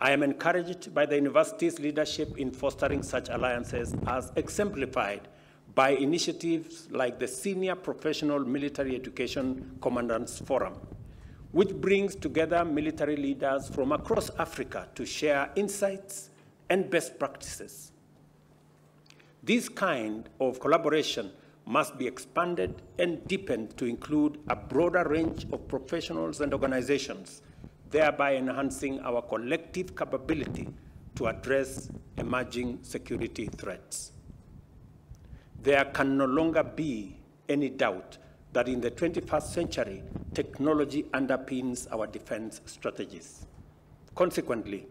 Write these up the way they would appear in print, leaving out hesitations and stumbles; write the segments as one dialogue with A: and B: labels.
A: I am encouraged by the university's leadership in fostering such alliances as exemplified by initiatives like the Senior Professional Military Education Commandants Forum, which brings together military leaders from across Africa to share insights and best practices. This kind of collaboration must be expanded and deepened to include a broader range of professionals and organizations, thereby enhancing our collective capability to address emerging security threats. There can no longer be any doubt that in the 21st century, technology underpins our defense strategies. Consequently,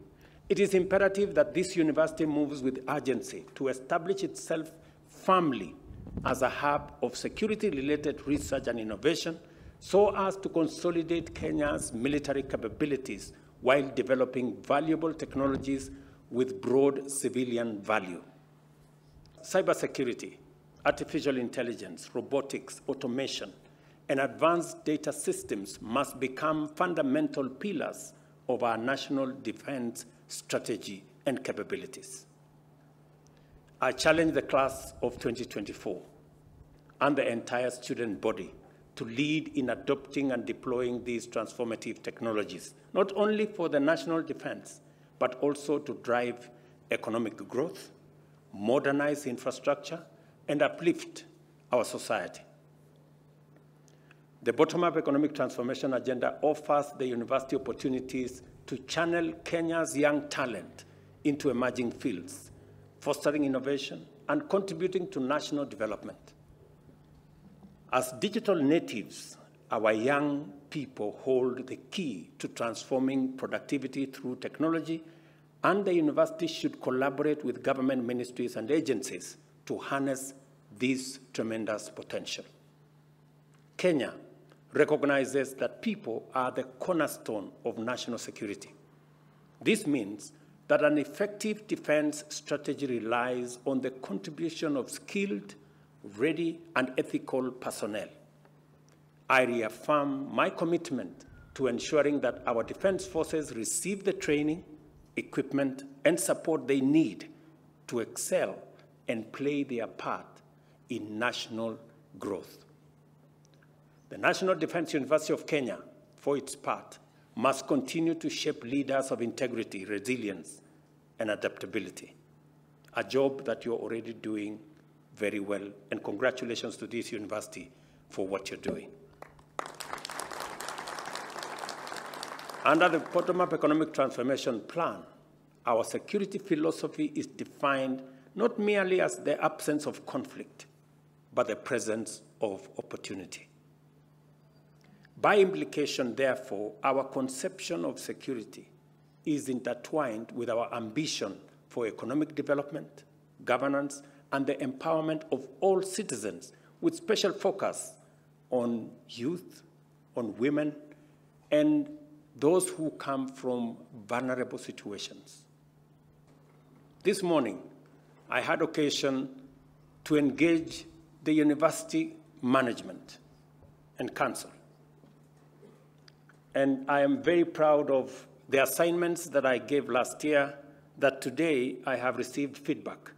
A: it is imperative that this university moves with urgency to establish itself firmly as a hub of security-related research and innovation so as to consolidate Kenya's military capabilities while developing valuable technologies with broad civilian value. Cybersecurity, artificial intelligence, robotics, automation, and advanced data systems must become fundamental pillars of our national defense strategy and capabilities. I challenge the class of 2024 and the entire student body to lead in adopting and deploying these transformative technologies, not only for the national defense, but also to drive economic growth, modernize infrastructure, and uplift our society. The bottom-up economic transformation agenda offers the university opportunities to channel Kenya's young talent into emerging fields, fostering innovation and contributing to national development. As digital natives, our young people hold the key to transforming productivity through technology, and the university should collaborate with government ministries and agencies to harness this tremendous potential. Kenya recognizes that people are the cornerstone of national security. This means that an effective defense strategy relies on the contribution of skilled, ready, and ethical personnel. I reaffirm my commitment to ensuring that our defense forces receive the training, equipment, and support they need to excel and play their part in national growth. The National Defense University of Kenya, for its part, must continue to shape leaders of integrity, resilience, and adaptability, a job that you're already doing very well, and congratulations to this university for what you're doing. Under the bottom-up economic transformation plan, our security philosophy is defined not merely as the absence of conflict, but the presence of opportunity. By implication, therefore, our conception of security is intertwined with our ambition for economic development, governance, and the empowerment of all citizens, with special focus on youth, on women, and those who come from vulnerable situations. This morning, I had occasion to engage the university management and council. And I am very proud of the assignments that I gave last year, that today I have received feedback.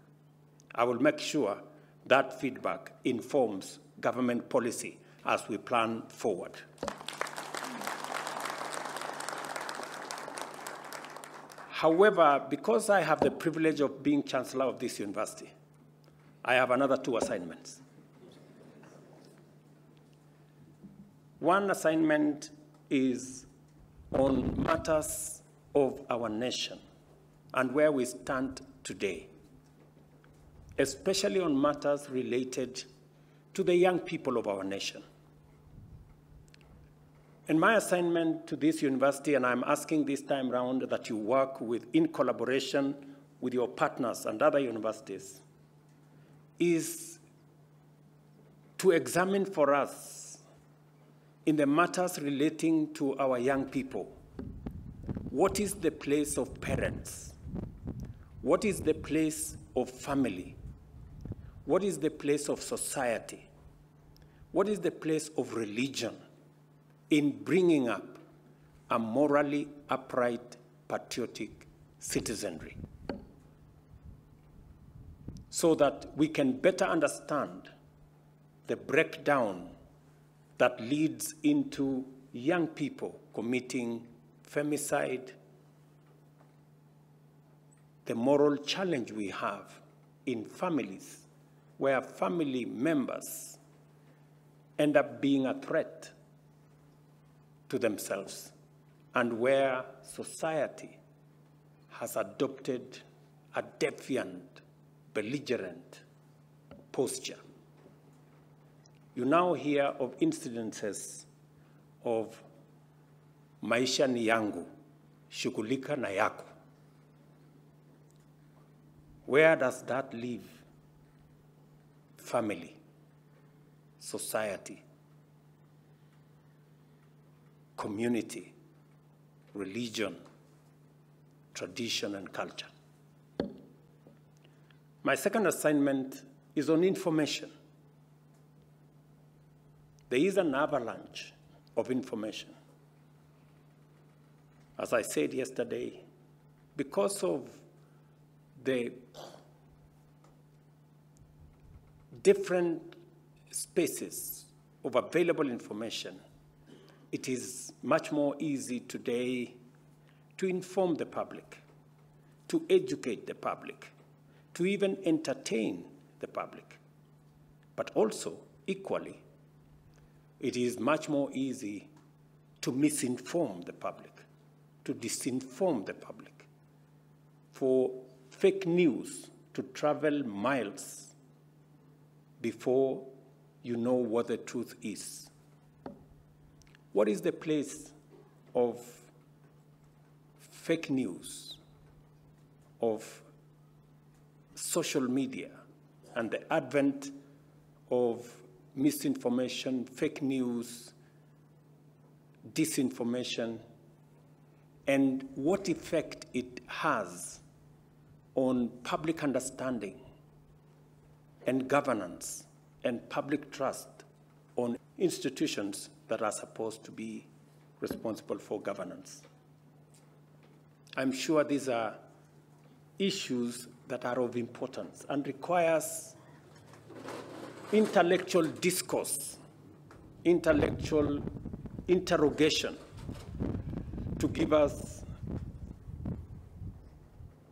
A: I will make sure that feedback informs government policy as we plan forward. However, because I have the privilege of being chancellor of this university, I have another 2 assignments. One assignment is on matters of our nation and where we stand today, especially on matters related to the young people of our nation. And my assignment to this university, and I'm asking this time round that you work in collaboration with your partners and other universities, is to examine for us in the matters relating to our young people, what is the place of parents? What is the place of family? What is the place of society? What is the place of religion in bringing up a morally upright, patriotic citizenry, so that we can better understand the breakdown that leads into young people committing femicide, the moral challenge we have in families where family members end up being a threat to themselves, and where society has adopted a defiant, belligerent posture. You now hear of incidences of maisha ni yangu, shughulika na yako. Where does that leave family, society, community, religion, tradition, and culture? My second assignment is on information. There is an avalanche of information. As I said yesterday, because of the different spaces of available information, it is much more easy today to inform the public, to educate the public, to even entertain the public. But also, equally, it is much more easy to misinform the public, to disinform the public, for fake news to travel miles before you know what the truth is. What is the place of fake news, of social media, and the advent of misinformation, fake news, disinformation, and what effect it has on public understanding and governance and public trust on institutions that are supposed to be responsible for governance? I'm sure these are issues that are of importance and requires intellectual discourse, intellectual interrogation to give us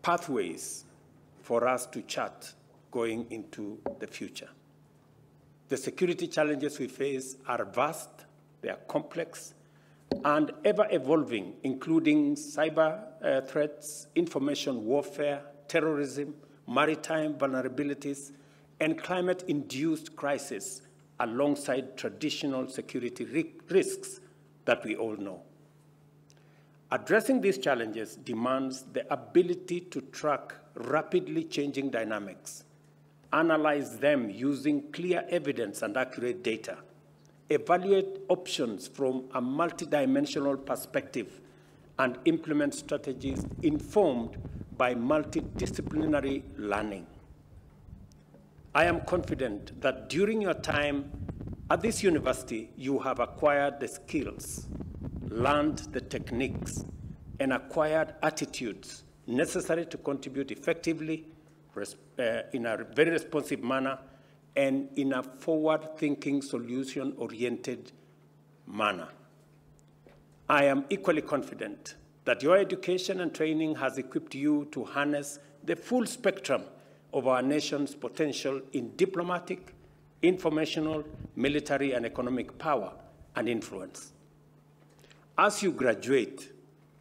A: pathways for us to chart going into the future. The security challenges we face are vast, they are complex, and ever-evolving, including cyber threats, information warfare, terrorism, maritime vulnerabilities, and climate-induced crises alongside traditional security risks that we all know. Addressing these challenges demands the ability to track rapidly changing dynamics, analyze them using clear evidence and accurate data, evaluate options from a multidimensional perspective, and implement strategies informed by multidisciplinary learning. I am confident that during your time at this university, you have acquired the skills, learned the techniques, and acquired attitudes necessary to contribute effectively in a very responsive manner and in a forward-thinking, solution-oriented manner. I am equally confident that your education and training has equipped you to harness the full spectrum of our nation's potential in diplomatic, informational, military, and economic power and influence. As you graduate,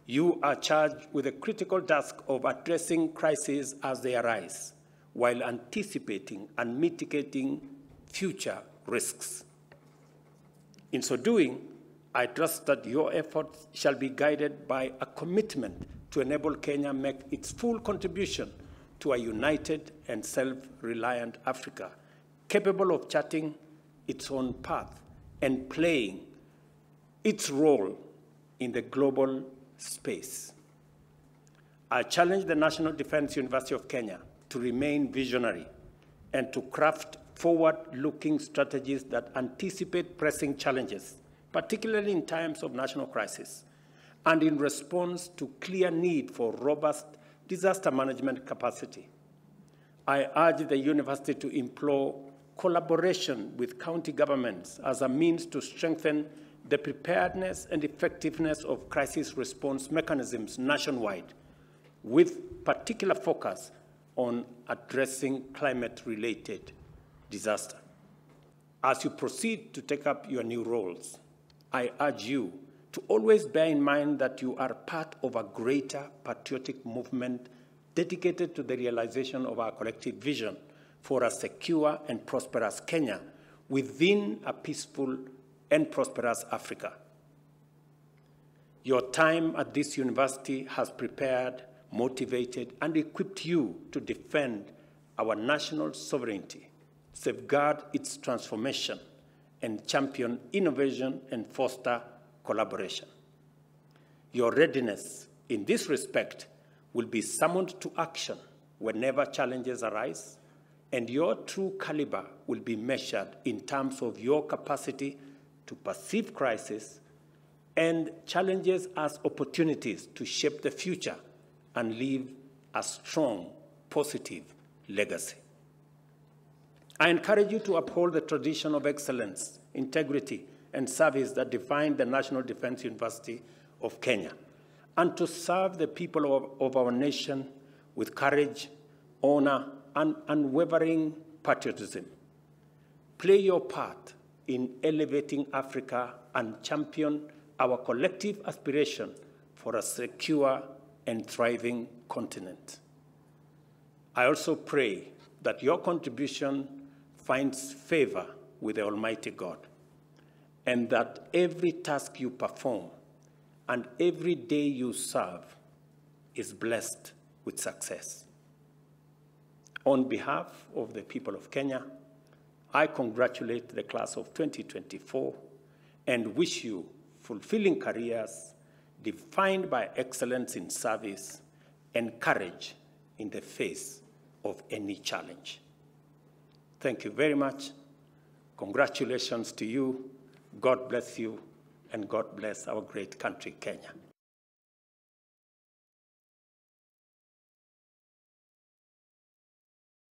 A: you are charged with the critical task of addressing crises as they arise, while anticipating and mitigating future risks. In so doing, I trust that your efforts shall be guided by a commitment to enable Kenya make its full contribution to a united and self-reliant Africa, capable of charting its own path and playing its role in the global space. I challenge the National Defense University of Kenya to remain visionary and to craft forward-looking strategies that anticipate pressing challenges, particularly in times of national crisis, and in response to clear need for robust disaster management capacity. I urge the university to employ collaboration with county governments as a means to strengthen the preparedness and effectiveness of crisis response mechanisms nationwide, with particular focus on addressing climate-related disaster. As you proceed to take up your new roles, I urge you to always bear in mind that you are part of a greater patriotic movement dedicated to the realization of our collective vision for a secure and prosperous Kenya within a peaceful and prosperous Africa. Your time at this university has prepared, motivated, and equipped you to defend our national sovereignty, safeguard its transformation, and champion innovation and foster collaboration. Your readiness in this respect will be summoned to action whenever challenges arise, and your true caliber will be measured in terms of your capacity to perceive crisis and challenges as opportunities to shape the future and leave a strong, positive legacy. I encourage you to uphold the tradition of excellence, integrity, and service that define the National Defense University of Kenya, and to serve the people of our nation with courage, honor, and unwavering patriotism. Play your part in elevating Africa and champion our collective aspiration for a secure and thriving continent. I also pray that your contribution finds favor with the Almighty God, and that every task you perform and every day you serve is blessed with success. On behalf of the people of Kenya, I congratulate the class of 2024 and wish you fulfilling careers defined by excellence in service and courage in the face of any challenge. Thank you very much. Congratulations to you. God bless you, and God bless our great country, Kenya.